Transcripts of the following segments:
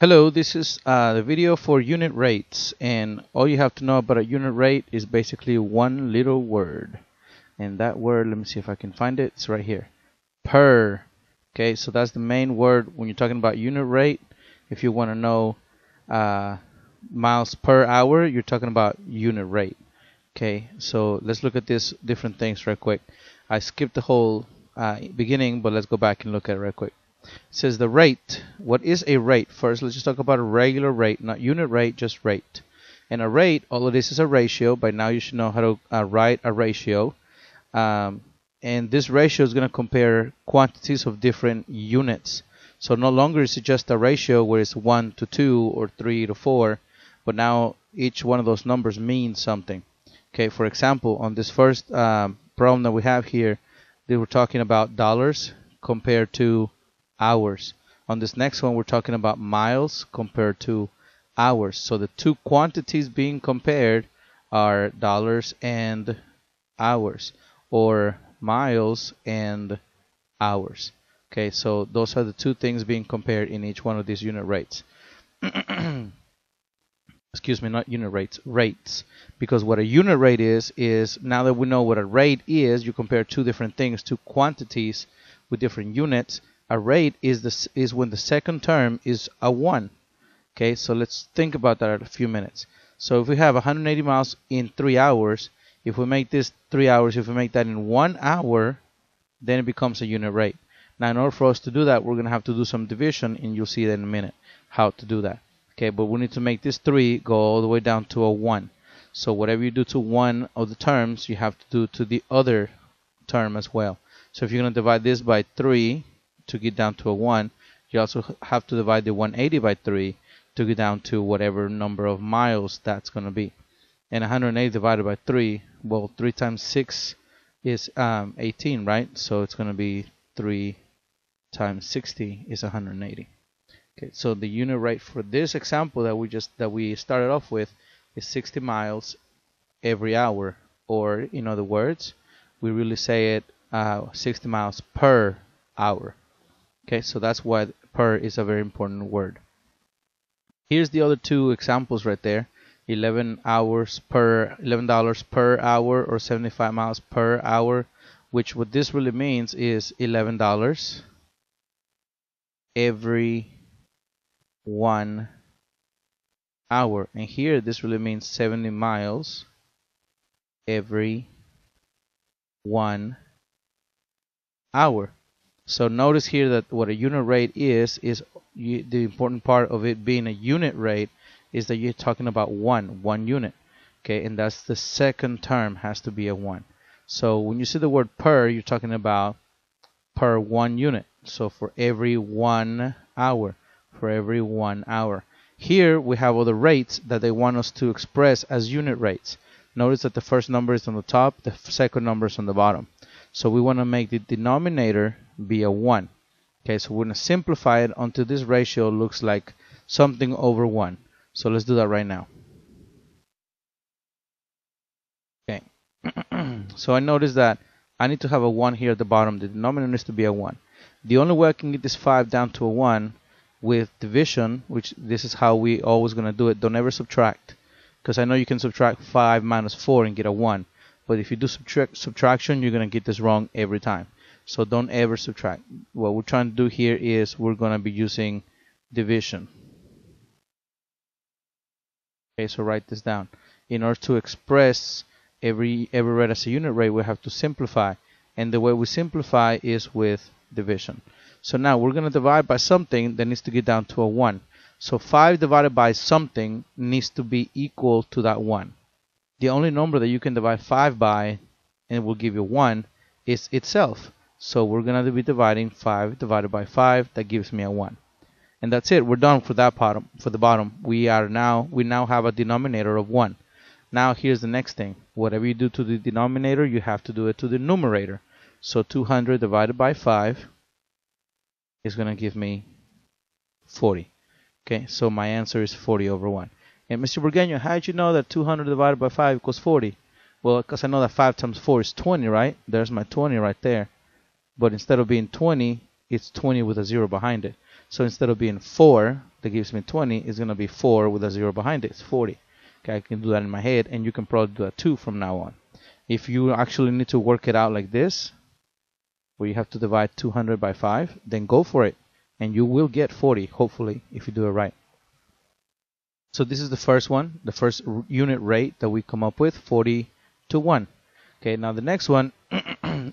Hello, this is the video for unit rates, and all you have to know about a unit rate is basically one little word. And that word, let me see if I can find it, it's right here. Per. Okay, so that's the main word when you're talking about unit rate. If you want to know miles per hour, you're talking about unit rate. Okay, so let's look at these different things right quick. I skipped the whole beginning, but let's go back and look at it right quick. It says the rate. What is a rate? First, let's just talk about a regular rate, not unit rate, just rate. And a rate, all of this is a ratio. By now, you should know how to write a ratio. And this ratio is going to compare quantities of different units. So no longer is it just a ratio where it's 1 to 2 or 3 to 4, but now each one of those numbers means something. Okay, for example, on this first problem that we have here, they were talking about dollars compared to hours. On this next one, we're talking about miles compared to hours. So the two quantities being compared are dollars and hours, or miles and hours. Okay, so those are the two things being compared in each one of these unit rates. Excuse me, not unit rates, rates. Because what a unit rate is now that we know what a rate is, you compare two different things, two quantities with different units. A rate is when the second term is a 1. Okay, so let's think about that in a few minutes. So if we have 180 miles in 3 hours, if we make this 3 hours, if we make that in 1 hour, then it becomes a unit rate. Now, in order for us to do that, we're going to have to do some division, and you'll see that in a minute, how to do that. Okay, but we need to make this 3 go all the way down to a 1. So whatever you do to one of the terms, you have to do to the other term as well. So if you're going to divide this by 3, to get down to a 1, you also have to divide the 180 by 3 to get down to whatever number of miles that's going to be. And 180 divided by 3, well, 3 times 6 is 18, right? So it's going to be 3 times 60 is 180. Okay, so the unit rate for this example that we started off with is 60 miles every hour, or in other words, we really say it 60 miles per hour. Okay, so that's why per is a very important word. Here's the other two examples right there. $11 per hour, or 75 miles per hour, which what this really means is $11 every 1 hour. And here this really means 70 miles every 1 hour. So notice here that what a unit rate is the important part of it being a unit rate is that you're talking about one unit. Okay, and that's the second term has to be a 1. So when you see the word per, you're talking about per 1 unit. So for every 1 hour, for every 1 hour. Here we have other rates that they want us to express as unit rates. Notice that the first number is on the top, the second number is on the bottom. So we want to make the denominator be a 1. Okay, so we're going to simplify it until this ratio looks like something over 1. So let's do that right now. Okay, so I noticed that I need to have a 1 here at the bottom. The denominator needs to be a 1. The only way I can get this 5 down to a 1 with division, which this is how we always going to do it. Don't ever subtract, because I know you can subtract 5 minus 4 and get a 1. But if you do subtraction, you're going to get this wrong every time. So don't ever subtract. What we're trying to do here is we're going to be using division. Okay, so write this down. In order to express every rate as a unit rate, we have to simplify. And the way we simplify is with division. So now we're going to divide by something that needs to get down to a 1. So 5 divided by something needs to be equal to that 1. The only number that you can divide 5 by and it will give you 1 is itself. So we're going to be dividing 5 divided by 5. That gives me a 1. And that's it. We're done for that bottom. For the bottom, we now have a denominator of 1. Now here's the next thing. Whatever you do to the denominator, you have to do it to the numerator. So 200 divided by 5 is going to give me 40. Okay, so my answer is 40 over 1. And Mr. Burgueño, how did you know that 200 divided by 5 equals 40? Well, because I know that 5 times 4 is 20, right? There's my 20 right there. But instead of being 20, it's 20 with a 0 behind it. So instead of being 4 that gives me 20, it's going to be 4 with a 0 behind it. It's 40. Okay, I can do that in my head, and you can probably do that too from now on. If you actually need to work it out like this, where you have to divide 200 by 5, then go for it, and you will get 40, hopefully, if you do it right. So this is the first one, the first unit rate that we come up with, 40 to 1. Okay, now the next one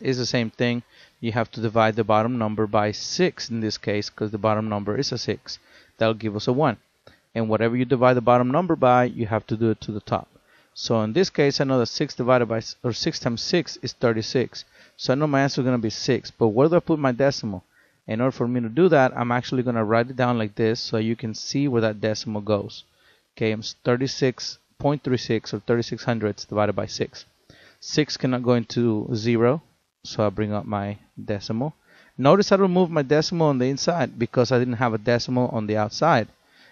is the same thing. You have to divide the bottom number by 6 in this case, because the bottom number is a 6. That'll give us a 1. And whatever you divide the bottom number by, you have to do it to the top. So in this case, I know that 6 divided by, or 6 times 6 is 36. So I know my answer is going to be 6. But where do I put my decimal? In order for me to do that, I'm actually going to write it down like this so you can see where that decimal goes. Okay, I'm 36.36 or 36 hundredths divided by 6. 6 cannot go into 0, so I bring up my decimal. Notice I removed my decimal on the inside because I didn't have a decimal on the outside.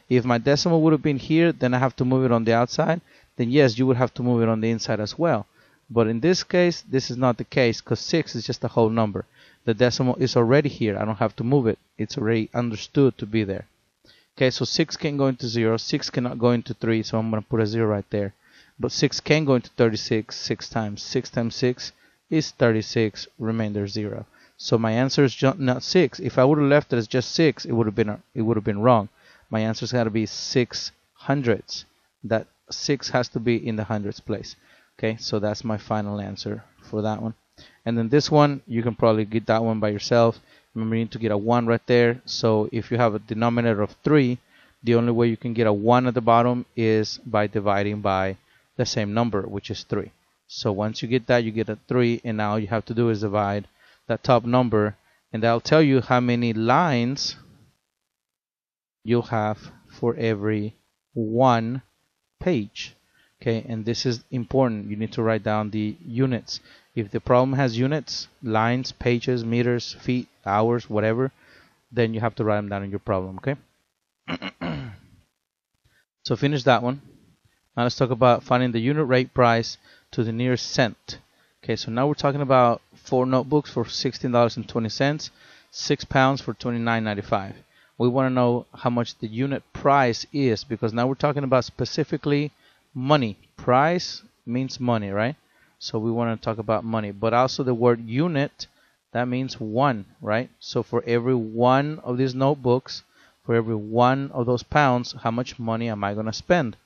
If my decimal would have been here, then I have to move it on the outside. Then yes, you would have to move it on the inside as well. But in this case, this is not the case because 6 is just a whole number. The decimal is already here. I don't have to move it. It's already understood to be there. Okay, so 6 can go into 0. 6 cannot go into 3, so I'm going to put a 0 right there. But 6 can go into 36 6 times. 6 times 6 is 36, remainder 0. So my answer is not 6. If I would have left it as just 6, it would have been wrong. My answer's got to be 6 hundredths. That 6 has to be in the hundredths place. Okay, so that's my final answer for that one. And then this one, you can probably get that one by yourself. Remember, you need to get a 1 right there. So if you have a denominator of 3, the only way you can get a 1 at the bottom is by dividing by the same number, which is 3. So once you get that, you get a 3, and now all you have to do is divide that top number, and that'll tell you how many lines you'll have for every one page. Okay, and this is important. You need to write down the units. If the problem has units, lines, pages, meters, feet, hours, whatever, then you have to write them down in your problem. Okay. So finish that one. Now let's talk about finding the unit rate price to the nearest cent. Okay, so now we're talking about 4 notebooks for $16.20, 6 pounds for $29.95. We want to know how much the unit price is because now we're talking about specifically money. Price means money, right? So we want to talk about money, but also the word unit, that means 1, right? So for every one of these notebooks, for every one of those pounds, how much money am I going to spend?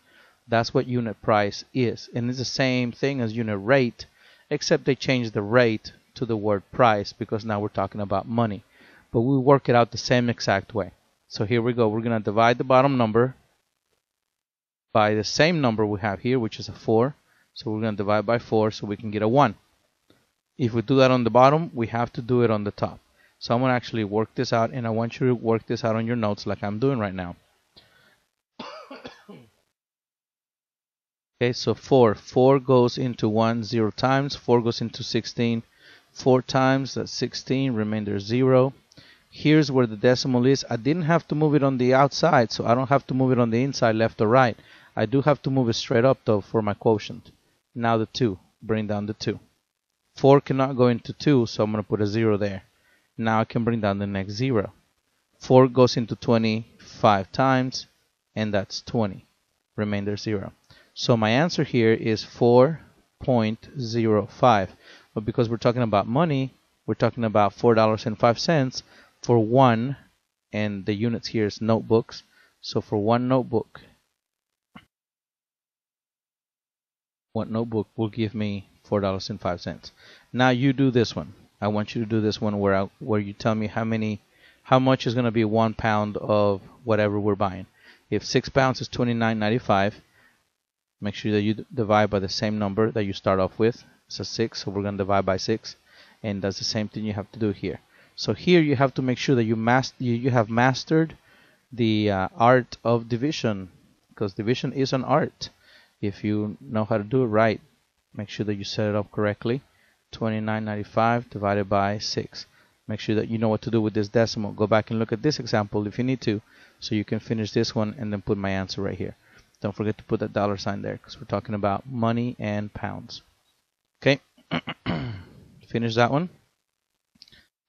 That's what unit price is. And it's the same thing as unit rate, except they changed the rate to the word price because now we're talking about money. But we work it out the same exact way. So here we go. We're going to divide the bottom number by the same number we have here, which is a 4. So we're going to divide by 4 so we can get a 1. If we do that on the bottom, we have to do it on the top. So I'm going to actually work this out, and I want you to work this out on your notes like I'm doing right now. Okay, so 4 goes into 1 0 times, 4 goes into 16 4 times, that's 16, remainder 0. Here's where the decimal is. I didn't have to move it on the outside, so I don't have to move it on the inside, left or right. I do have to move it straight up though for my quotient. Now the 2, bring down the 2. 4 cannot go into 2, so I'm going to put a 0 there. Now I can bring down the next 0. 4 goes into 25 times, and that's 20, remainder 0. So my answer here is 4.05. But because we're talking about money, we're talking about $4.05 for 1, and the units here is notebooks. So for one notebook will give me $4.05. Now you do this one. I want you to do this one where you tell me how much is going to be 1 pound of whatever we're buying. If 6 pounds is $29.95, make sure that you divide by the same number that you start off with. It's a 6, so we're going to divide by 6, and that's the same thing you have to do here. So here you have to make sure that you have mastered the art of division, because division is an art. If you know how to do it right, make sure that you set it up correctly. $29.95 divided by 6. Make sure that you know what to do with this decimal. Go back and look at this example if you need to, so you can finish this one and then put my answer right here. Don't forget to put that dollar sign there because we're talking about money and pounds. Okay, finish that one.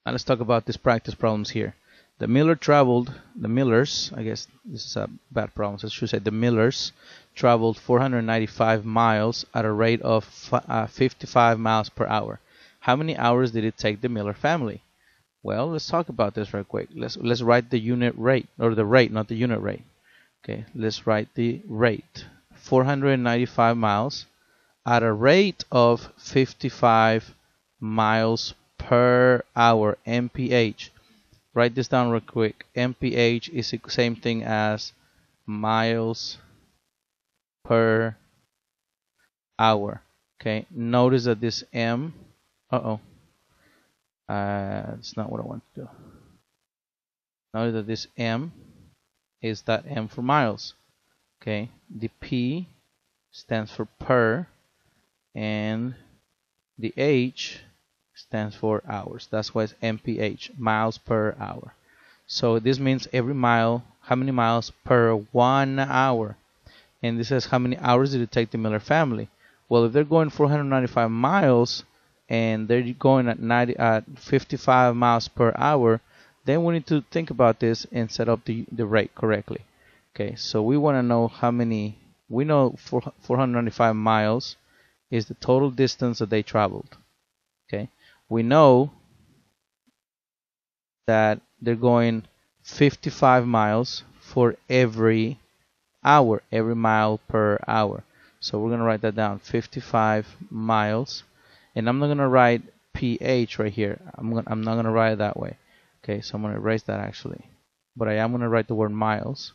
Now let's talk about these practice problems here. The millers, I guess this is a bad problem, so I should say the millers traveled 495 miles at a rate of 55 miles per hour. How many hours did it take the Miller family? Well, let's talk about this real quick. Let's write the unit rate, or the rate, not the unit rate. Okay, let's write the rate. 495 miles at a rate of 55 miles per hour, mph. Write this down real quick. mph is the same thing as miles per hour. Okay, notice that this m, that's not what I want to do. Notice that this m is that m for miles. Okay, the p stands for per, and the h stands for hours. That's why it's mph, miles per hour. So this means every mile, how many miles per 1 hour. And this says how many hours did it take the Miller family. Well, if they're going 495 miles and they're going at 55 miles per hour, then we need to think about this and set up the rate correctly. Okay, so we want to know how many. We know 495 miles is the total distance that they traveled. Okay, we know that they're going 55 miles for every hour, every mile per hour. So we're going to write that down, 55 miles. And I'm not going to write ph right here. I'm not going to write it that way. Okay, so I'm going to erase that actually. But I am going to write the word miles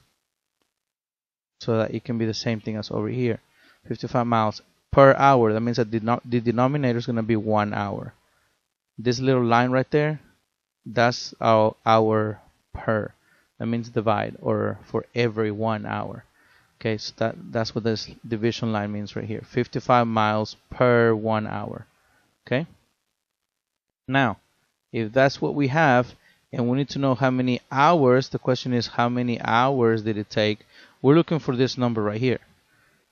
so that it can be the same thing as over here. 55 miles per hour. That means that the denominator is going to be 1 hour. This little line right there, that's our hour per. That means divide, or for every 1 hour. Okay, so that's what this division line means right here. 55 miles per 1 hour. Okay. Now, if that's what we have, and we need to know how many hours, the question is how many hours did it take? We're looking for this number right here.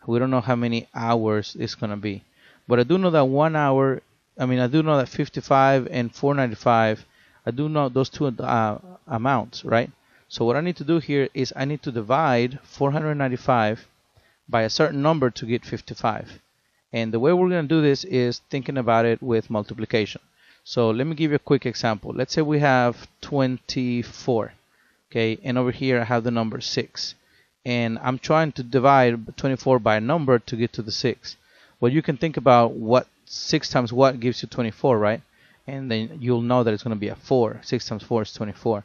We don't know how many hours it's going to be. But I do know that 1 hour, I do know that 55 and 495, I do know those two amounts, right? So what I need to do here is I need to divide 495 by a certain number to get 55. And the way we're going to do this is thinking about it with multiplication. So let me give you a quick example. Let's say we have 24. Okay, and over here I have the number 6. And I'm trying to divide 24 by a number to get to the 6. Well, you can think about what 6 times what gives you 24, right? And then you'll know that it's going to be a 4. 6 times 4 is 24.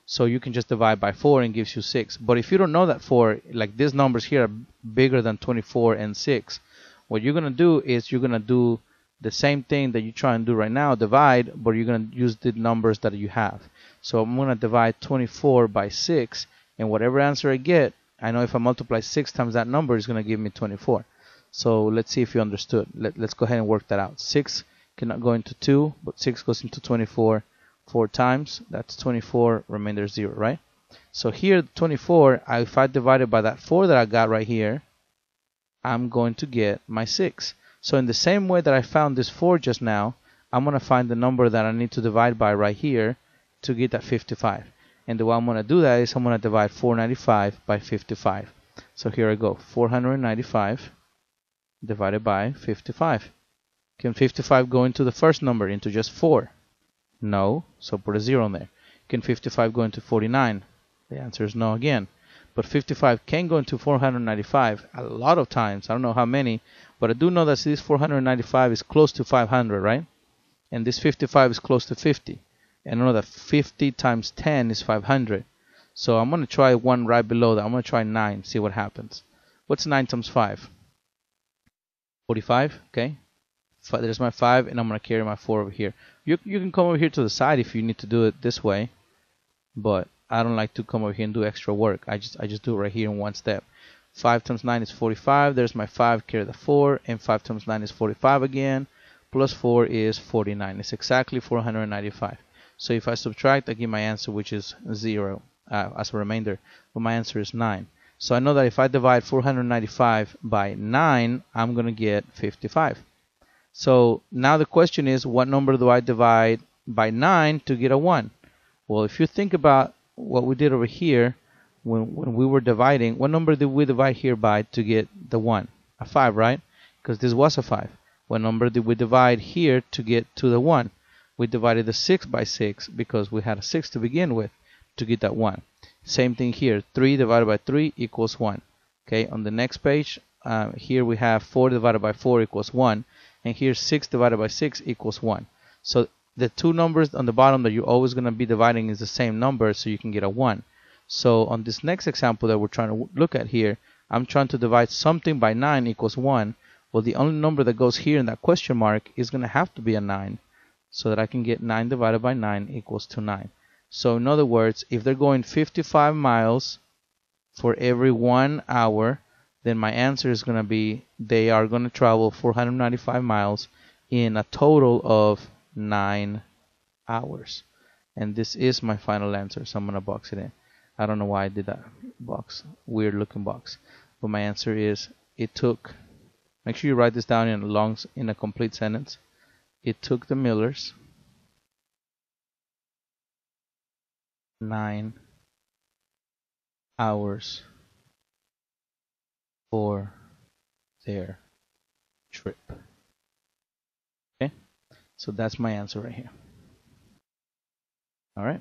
So you can just divide by 4 and gives you 6. But if you don't know that 4, like these numbers here are bigger than 24 and 6, what you're going to do is you're going to do the same thing that you try and do right now, divide, but you're going to use the numbers that you have. So I'm going to divide 24 by 6, and whatever answer I get, I know if I multiply 6 times that number, it's going to give me 24. So let's see if you understood. Let's go ahead and work that out. 6 cannot go into 2, but 6 goes into 24 4 times. That's 24, remainder 0, right? So here, 24, if I divide it by that 4 that I got right here, I'm going to get my 6. So in the same way that I found this 4 just now, I'm going to find the number that I need to divide by right here to get that 55. And the way I'm going to do that is I'm going to divide 495 by 55. So here I go, 495 divided by 55. Can 55 go into the first number, into just 4? No, so put a 0 in there. Can 55 go into 49? The answer is no again. But 55 can go into 495 a lot of times. I don't know how many, but I do know that this 495 is close to 500, right? And this 55 is close to 50. And I know that 50 times 10 is 500. So I'm going to try one right below that. I'm going to try 9, see what happens. What's 9 times 5? 45, okay. There's my 5, and I'm going to carry my 4 over here. You can come over here to the side if you need to do it this way, but I don't like to come over here and do extra work. I just do it right here in one step. 5 times 9 is 45. There's my 5, carry the 4, and 5 times 9 is 45 again, plus 4 is 49. It's exactly 495. So if I subtract, I get my answer, which is 0 as a remainder, but my answer is 9. So I know that if I divide 495 by 9, I'm going to get 55. So now the question is, what number do I divide by 9 to get a 1? Well, if you think about what we did over here, when we were dividing, what number did we divide here by to get the 1? A 5, right? Because this was a 5. What number did we divide here to get to the 1? We divided the 6 by 6 because we had a 6 to begin with to get that 1. Same thing here. 3 divided by 3 equals 1. Okay, on the next page, here we have 4 divided by 4 equals 1. And here 6 divided by 6 equals 1. So the two numbers on the bottom that you're always going to be dividing is the same number, so you can get a 1. So on this next example that we're trying to look at here, I'm trying to divide something by 9 equals 1. Well, the only number that goes here in that question mark is going to have to be a 9, so that I can get 9 divided by 9 equals to 9. So in other words, if they're going 55 miles for every 1 hour, then my answer is going to be they are going to travel 495 miles in a total of 9 hours. And this is my final answer, so I'm going to box it in. I don't know why I did that box, weird looking box. But my answer is, it took, make sure you write this down in a complete sentence. It took the Millers 9 hours for their trip. Okay, so that's my answer right here. All right.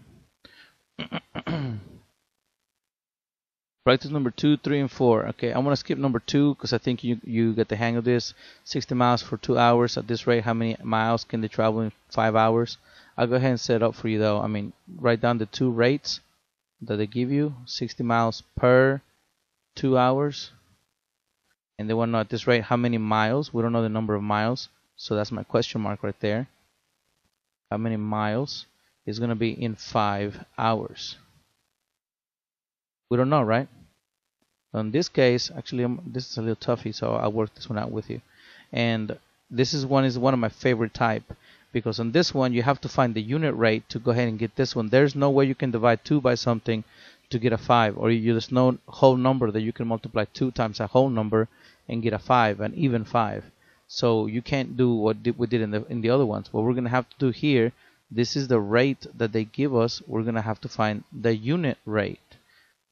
Practice number 2, 3, and 4. Okay, I'm gonna skip number 2 because I think you get the hang of this. 60 miles for 2 hours. At this rate, how many miles can they travel in 5 hours? I'll go ahead and set it up for you though. I mean, write down the two rates that they give you. 60 miles per 2 hours. And they want to know at this rate how many miles. We don't know the number of miles, so that's my question mark right there. How many miles is going to be in 5 hours? We don't know, right? In this case, actually, this is a little toughy, so I'll work this one out with you. And this is one of my favorite type, because on this one you have to find the unit rate to go ahead and get this one. There's no way you can divide 2 by something to get a 5, or there's no whole number that you can multiply 2 times a whole number and get a 5, an even 5. So you can't do what we did in the other ones. What we're going to have to do here, this is the rate that they give us. We're going to have to find the unit rate.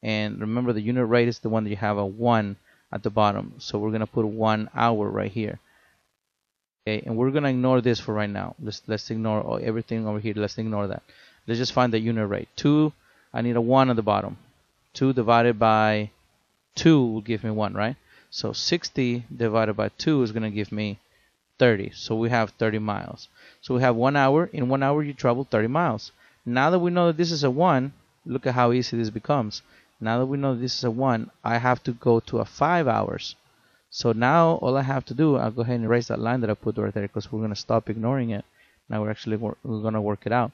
And remember, the unit rate is the one that you have a 1 at the bottom. So we're going to put 1 hour right here. Okay, and we're going to ignore this for right now. Let's ignore everything over here. Let's ignore that. Let's just find the unit rate. 2, I need a 1 at the bottom. 2 divided by 2 will give me 1, right? So 60 divided by 2 is going to give me 30. So we have 30 miles. So we have 1 hour. In 1 hour, you travel 30 miles. Now that we know that this is a 1, look at how easy this becomes. Now that we know this is a 1, I have to go to a 5 hours. So now all I have to do, I'll go ahead and erase that line that I put right there because we're going to stop ignoring it. Now we're going to work it out.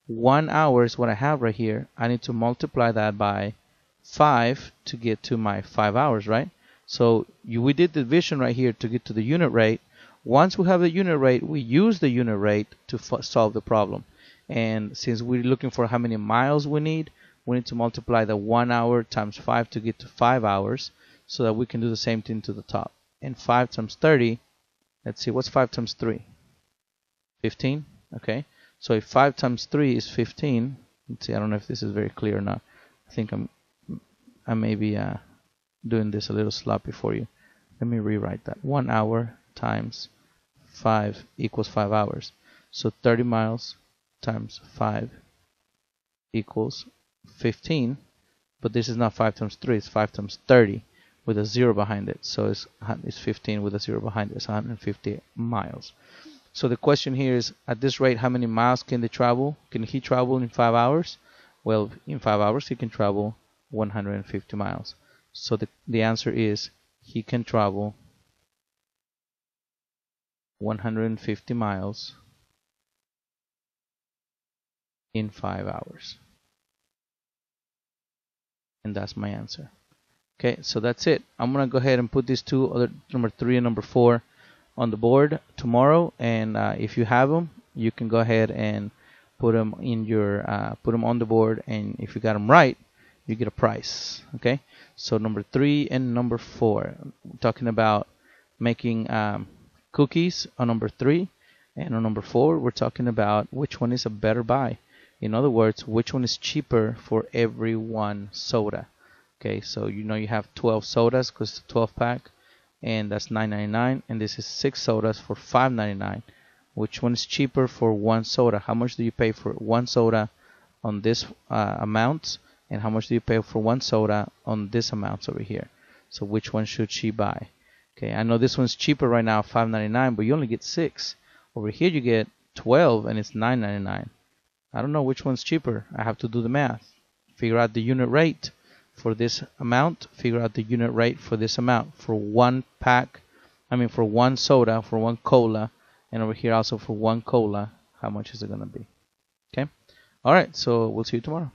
1 hour is what I have right here. I need to multiply that by 5 to get to my 5 hours, right? So we did the division right here to get to the unit rate. Once we have the unit rate, we use the unit rate to solve the problem. And since we're looking for how many miles we need to multiply the 1 hour times 5 to get to 5 hours, so that we can do the same thing to the top. And 5 times 30, let's see, what's 5 times 3? 15, okay. So if 5 times 3 is 15, let's see, I don't know if this is very clear or not. I think I may be doing this a little sloppy for you. Let me rewrite that. 1 hour times 5 equals 5 hours. So 30 miles times 5 equals 15, but this is not 5 times 3, it's 5 times 30 with a 0 behind it. So it's 15 with a 0 behind it. It's 150 miles. So the question here is, at this rate, how many miles can they travel? Can he travel in 5 hours? Well, in 5 hours he can travel 150 miles. So the answer is, he can travel 150 miles in 5 hours. And that's my answer. Okay, so that's it. I'm going to go ahead and put these two, number 3 and number 4, on the board tomorrow. And if you have them, you can go ahead and put them on the board. And if you got them right, you get a prize. Okay, so number 3 and number 4. We're talking about making cookies on number 3. And on number 4, we're talking about which one is a better buy. In other words, which one is cheaper for every one soda. Okay, so you know you have 12 sodas because it's a 12 pack, and that's $9.99, and this is 6 sodas for $5.99. Which one is cheaper for one soda? How much do you pay for one soda on this amount, and how much do you pay for one soda on this amount over here? So which one should she buy? Okay, I know this one's cheaper right now, $5.99, but you only get 6. Over here you get 12 and it's $9.99. I don't know which one's cheaper. I have to do the math. Figure out the unit rate for this amount, figure out the unit rate for this amount. For one pack, for one soda, for one cola, and over here also for one cola, how much is it going to be? Okay? Alright, so we'll see you tomorrow.